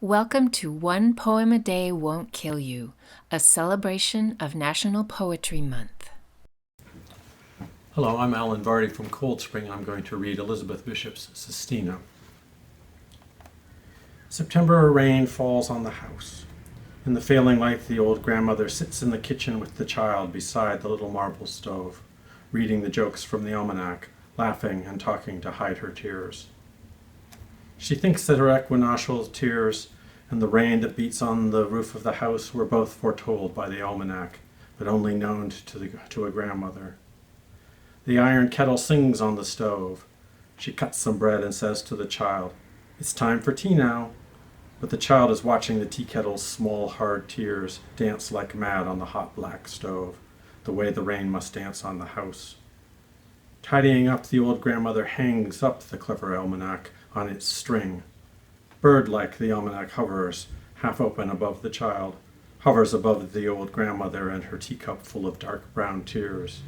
Welcome to One Poem a Day Won't Kill You, a celebration of National Poetry Month. Hello, I'm Alan Vardy from Cold Spring. I'm going to read Elizabeth Bishop's Sestina. September rain falls on the house. In the failing light, the old grandmother sits in the kitchen with the child beside the little marble stove, reading the jokes from the almanac, laughing and talking to hide her tears. She thinks that her equinoctial tears and the rain that beats on the roof of the house were both foretold by the almanac, but only known to a grandmother. The iron kettle sings on the stove. She cuts some bread and says to the child, "It's time for tea now." But the child is watching the tea kettle's small, hard tears dance like mad on the hot black stove, the way the rain must dance on the house. Tidying up, the old grandmother hangs up the clever almanac on its string. Bird-like, the almanac hovers, half open above the child, hovers above the old grandmother and her teacup full of dark brown tears.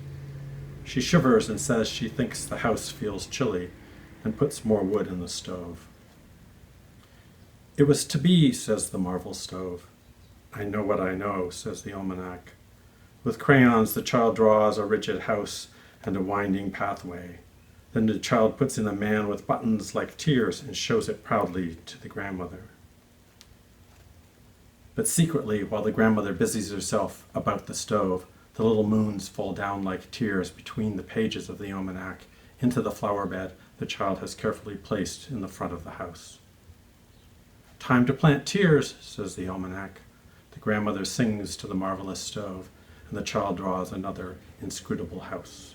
She shivers and says she thinks the house feels chilly, and puts more wood in the stove. "It was to be," says the marble stove. "I know what I know," says the almanac. With crayons, the child draws a rigid house and a winding pathway. Then the child puts in a man with buttons like tears and shows it proudly to the grandmother. But secretly, while the grandmother busies herself about the stove, the little moons fall down like tears between the pages of the almanac into the flower bed the child has carefully placed in the front of the house. "Time to plant tears," says the almanac. The grandmother sings to the marvelous stove, and the child draws another inscrutable house.